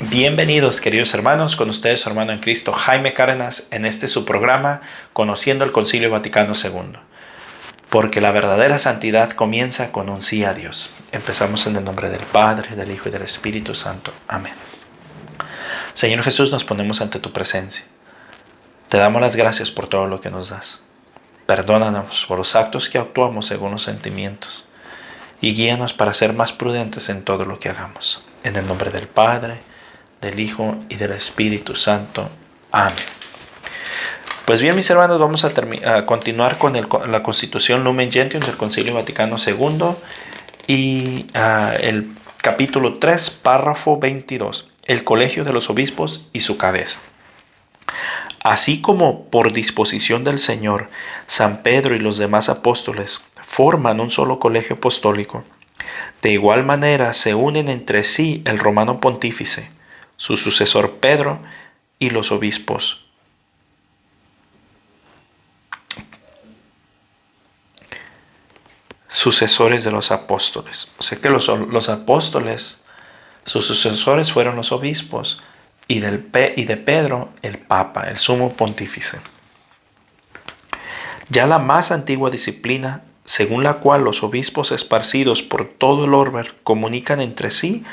Bienvenidos, queridos hermanos, con ustedes su hermano en Cristo, Jaime Cárdenas, en este su programa, Conociendo el Concilio Vaticano II. Porque la verdadera santidad comienza con un sí a Dios. Empezamos en el nombre del Padre, del Hijo y del Espíritu Santo. Amén. Señor Jesús, nos ponemos ante tu presencia. Te damos las gracias por todo lo que nos das. Perdónanos por los actos que actuamos según los sentimientos. Y guíanos para ser más prudentes en todo lo que hagamos. En el nombre del Padre, del Hijo y del Espíritu Santo. Amén. Pues bien, mis hermanos, vamos a continuar con la Constitución Lumen Gentium del Concilio Vaticano II y el capítulo 3, párrafo 22, el Colegio de los Obispos y su cabeza. Así como por disposición del Señor, San Pedro y los demás apóstoles forman un solo colegio apostólico, de igual manera se unen entre sí el romano pontífice, su sucesor Pedro y los obispos. Sucesores de los apóstoles. O sea que los apóstoles, sus sucesores fueron los obispos y de Pedro el Papa, el sumo pontífice. Ya la más antigua disciplina, según la cual los obispos esparcidos por todo el orbe comunican entre sí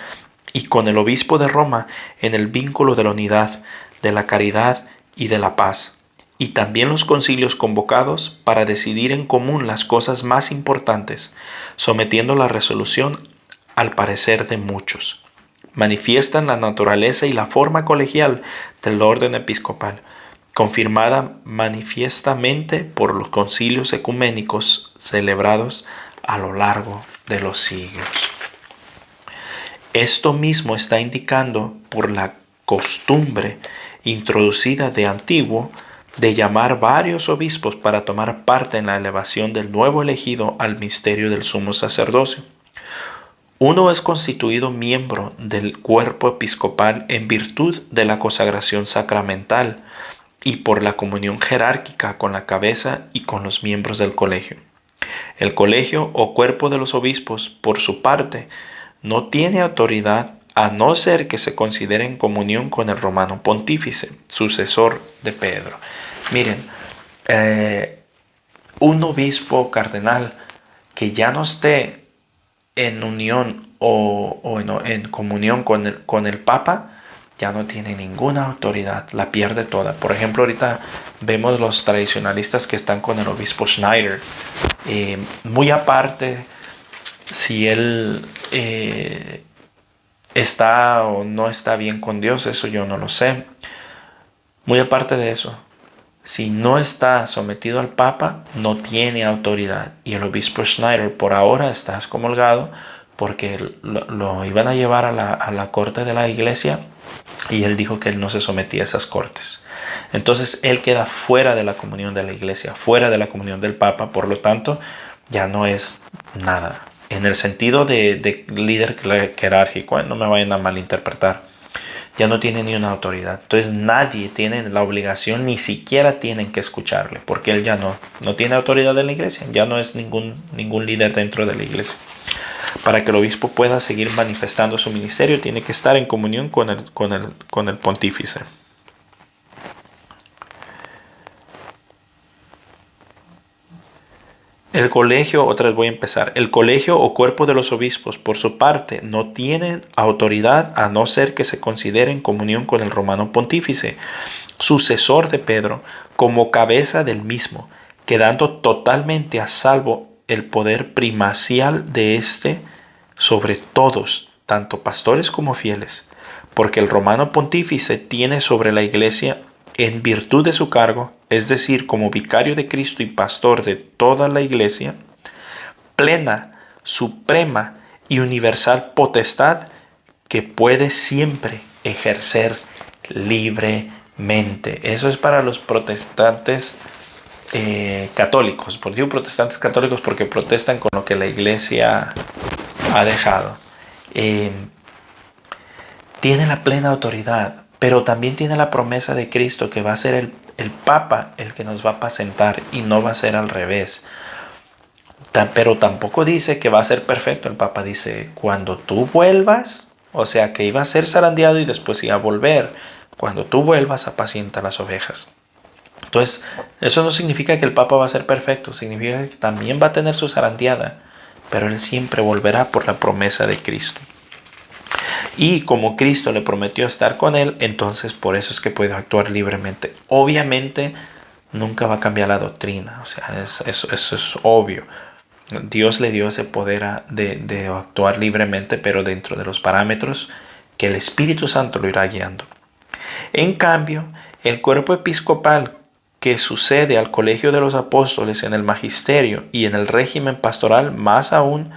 y con el obispo de Roma en el vínculo de la unidad, de la caridad y de la paz, y también los concilios convocados para decidir en común las cosas más importantes, sometiendo la resolución al parecer de muchos. Manifiestan la naturaleza y la forma colegial del orden episcopal, confirmada manifiestamente por los concilios ecuménicos celebrados a lo largo de los siglos. Esto mismo está indicando por la costumbre introducida de antiguo de llamar varios obispos para tomar parte en la elevación del nuevo elegido al misterio del sumo sacerdocio. Uno es constituido miembro del cuerpo episcopal en virtud de la consagración sacramental y por la comunión jerárquica con la cabeza y con los miembros del colegio. El colegio o cuerpo de los obispos, por su parte, no tiene autoridad a no ser que se considere en comunión con el romano pontífice, sucesor de Pedro. Miren, un obispo cardenal que ya no esté en unión o en comunión con el Papa, ya no tiene ninguna autoridad, la pierde toda. Por ejemplo, ahorita vemos los tradicionalistas que están con el obispo Schneider. Muy aparte, si él está o no está bien con Dios, eso yo no lo sé. Muy aparte de eso, si no está sometido al Papa, no tiene autoridad. Y el obispo Schneider por ahora está excomulgado porque lo iban a llevar a la corte de la iglesia y él dijo que él no se sometía a esas cortes. Entonces él queda fuera de la comunión de la iglesia, fuera de la comunión del Papa, por lo tanto ya no es nada. En el sentido de líder jerárquico, no me vayan a malinterpretar, ya no tiene ni una autoridad. Entonces nadie tiene la obligación, ni siquiera tienen que escucharle, porque él ya no tiene autoridad en la iglesia, ya no es ningún líder dentro de la iglesia. Para que el obispo pueda seguir manifestando su ministerio, tiene que estar en comunión con el pontífice. El colegio, otra vez voy a empezar. El colegio o cuerpo de los obispos, por su parte, no tienen autoridad a no ser que se considere en comunión con el romano pontífice, sucesor de Pedro, como cabeza del mismo, quedando totalmente a salvo el poder primacial de éste sobre todos, tanto pastores como fieles, porque el romano pontífice tiene sobre la iglesia, en virtud de su cargo, es decir, como vicario de Cristo y pastor de toda la iglesia, plena, suprema y universal potestad que puede siempre ejercer libremente. Eso es para los protestantes católicos. Por digo protestantes católicos porque protestan con lo que la iglesia ha dejado. Tiene la plena autoridad, pero también tiene la promesa de Cristo que va a ser el Papa el que nos va a apacentar y no va a ser al revés. Pero tampoco dice que va a ser perfecto. El Papa dice, cuando tú vuelvas, O sea que iba a ser zarandeado y después iba a volver. Cuando tú vuelvas, apacienta las ovejas. Entonces, eso no significa que el Papa va a ser perfecto, significa que también va a tener su zarandeada, pero él siempre volverá por la promesa de Cristo. Y como Cristo le prometió estar con él, entonces por eso es que puede actuar libremente. Obviamente, nunca va a cambiar la doctrina, o sea, eso es obvio. Dios le dio ese poder de actuar libremente, pero dentro de los parámetros que el Espíritu Santo lo irá guiando. En cambio, el cuerpo episcopal que sucede al colegio de los apóstoles en el magisterio y en el régimen pastoral, más aún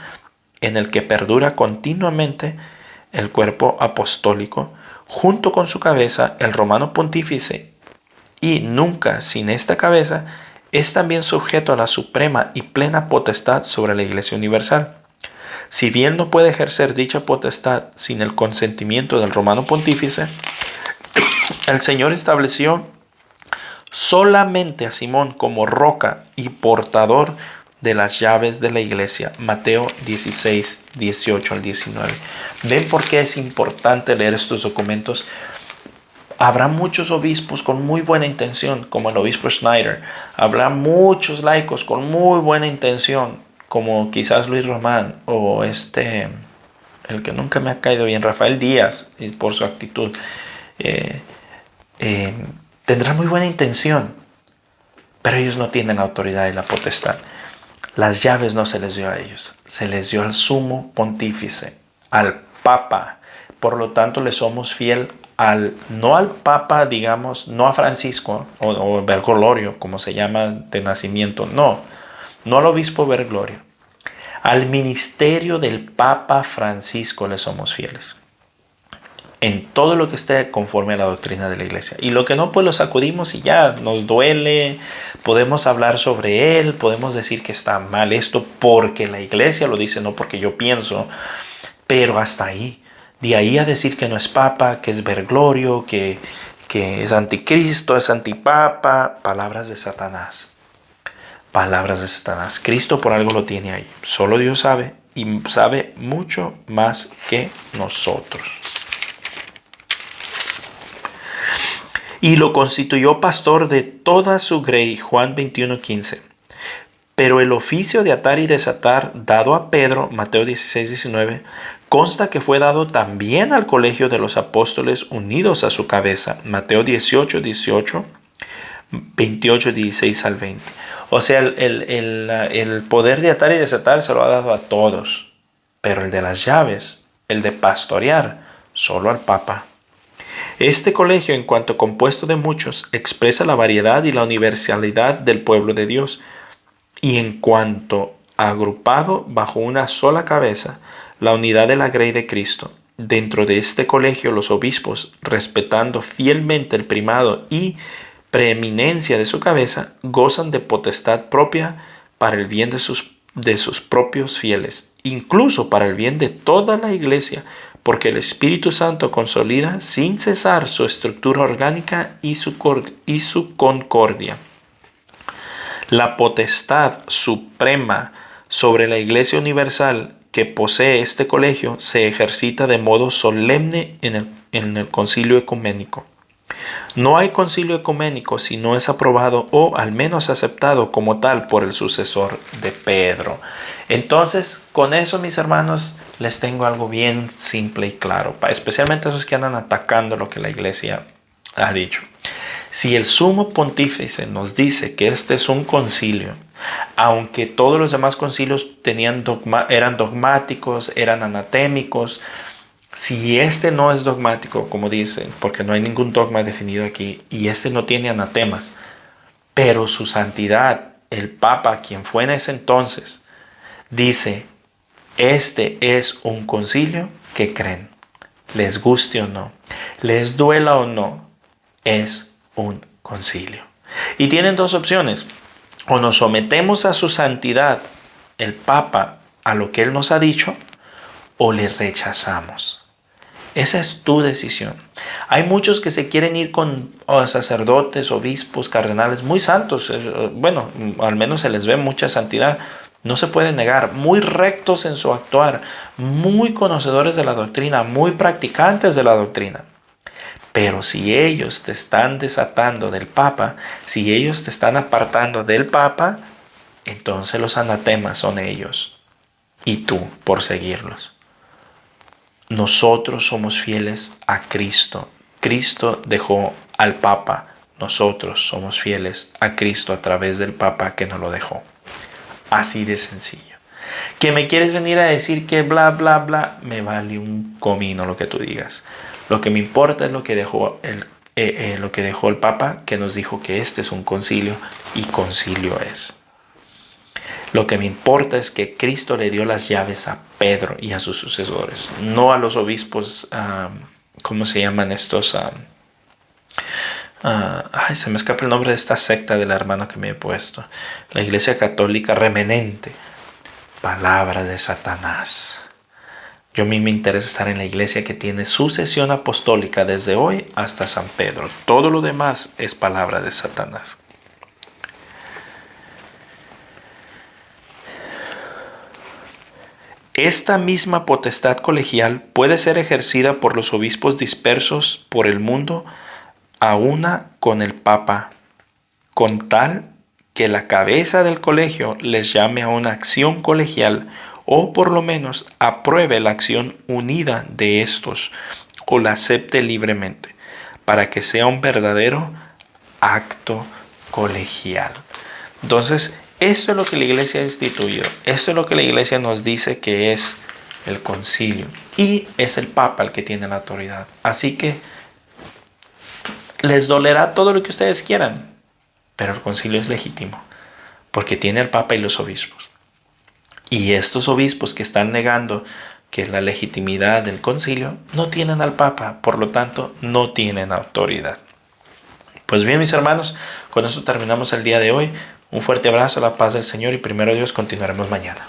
en el que perdura continuamente el cuerpo apostólico, junto con su cabeza, el romano pontífice, y nunca sin esta cabeza, es también sujeto a la suprema y plena potestad sobre la Iglesia universal. Si bien no puede ejercer dicha potestad sin el consentimiento del romano pontífice, el Señor estableció solamente a Simón como roca y portador de las llaves de la iglesia. Mateo 16, 18 al 19. ¿Ven por qué es importante leer estos documentos? Habrá muchos obispos con muy buena intención, como el obispo Schneider. Habrá muchos laicos con muy buena intención, como quizás Luis Román o el que nunca me ha caído bien, Rafael Díaz, por su actitud. Tendrá muy buena intención, pero ellos no tienen la autoridad y la potestad. Las llaves no se les dio a ellos, se les dio al sumo pontífice, al papa. Por lo tanto, le somos fiel no al papa, digamos, no a Francisco o Bergoglio, como se llama de nacimiento, no al obispo Bergoglio. Al ministerio del Papa Francisco le somos fieles. En todo lo que esté conforme a la doctrina de la iglesia. Y lo que no, pues lo sacudimos y ya nos duele. Podemos hablar sobre él, podemos decir que está mal esto porque la iglesia lo dice, no porque yo pienso. Pero hasta ahí. De ahí a decir que no es papa, que es Bergoglio, que es anticristo, es antipapa. Palabras de Satanás. Palabras de Satanás. Cristo por algo lo tiene ahí. Solo Dios sabe y sabe mucho más que nosotros. Y lo constituyó pastor de toda su grey, Juan 21:15. Pero el oficio de atar y desatar dado a Pedro, Mateo 16:19, consta que fue dado también al colegio de los apóstoles unidos a su cabeza, Mateo 18:18, 28:16 al 20. O sea, el poder de atar y desatar se lo ha dado a todos, pero el de las llaves, el de pastorear, solo al Papa. Este colegio, en cuanto compuesto de muchos, expresa la variedad y la universalidad del pueblo de Dios, y en cuanto agrupado bajo una sola cabeza, la unidad de la grey de Cristo. Dentro de este colegio, los obispos, respetando fielmente el primado y preeminencia de su cabeza, gozan de potestad propia para el bien de sus propios fieles, incluso para el bien de toda la iglesia, porque el Espíritu Santo consolida sin cesar su estructura orgánica y su concordia. La potestad suprema sobre la Iglesia universal que posee este colegio se ejercita de modo solemne en el concilio ecuménico. No hay concilio ecuménico si no es aprobado o al menos aceptado como tal por el sucesor de Pedro. Entonces, con eso, mis hermanos, les tengo algo bien simple y claro, especialmente esos que andan atacando lo que la iglesia ha dicho. Si el sumo pontífice nos dice que este es un concilio, aunque todos los demás concilios eran dogmáticos, eran anatémicos, si este no es dogmático, como dicen, porque no hay ningún dogma definido aquí, y este no tiene anatemas, pero su santidad, el Papa, quien fue en ese entonces, dice, este es un concilio que creen, les guste o no, les duela o no, es un concilio. Y tienen dos opciones, o nos sometemos a su santidad, el Papa, a lo que él nos ha dicho, o le rechazamos. Esa es tu decisión. Hay muchos que se quieren ir con sacerdotes, obispos, cardenales muy santos. Bueno, al menos se les ve mucha santidad, No se puede negar, muy rectos en su actuar, muy conocedores de la doctrina, muy practicantes de la doctrina. Pero si ellos te están desatando del Papa, si ellos te están apartando del Papa, entonces los anatemas son ellos y tú por seguirlos. Nosotros somos fieles a Cristo. Cristo dejó al Papa. Nosotros somos fieles a Cristo a través del Papa que nos lo dejó. Así de sencillo. Que me quieres venir a decir que bla, bla, bla, me vale un comino lo que tú digas. Lo que me importa es lo que dejó el Papa, que nos dijo que este es un concilio y concilio es. Lo que me importa es que Cristo le dio las llaves a Pedro y a sus sucesores, no a los obispos, ¿cómo se llaman estos? Se me escapa el nombre de esta secta del hermano que me he puesto. La Iglesia Católica remanente. Palabra de Satanás. Yo a mí me interesa estar en la iglesia que tiene sucesión apostólica desde hoy hasta San Pedro. Todo lo demás es palabra de Satanás. Esta misma potestad colegial puede ser ejercida por los obispos dispersos por el mundo a una con el Papa, con tal que la cabeza del colegio les llame a una acción colegial o por lo menos apruebe la acción unida de estos o la acepte libremente para que sea un verdadero acto colegial. Entonces, esto es lo que la iglesia ha instituido. Esto es lo que la iglesia nos dice que es el concilio. Y es el Papa el que tiene la autoridad. Así que les dolerá todo lo que ustedes quieran. Pero el concilio es legítimo. Porque tiene el Papa y los obispos. Y estos obispos que están negando que la legitimidad del concilio no tienen al Papa. Por lo tanto, no tienen autoridad. Pues bien, mis hermanos, con eso terminamos el día de hoy. Un fuerte abrazo, la paz del Señor y primero Dios, continuaremos mañana.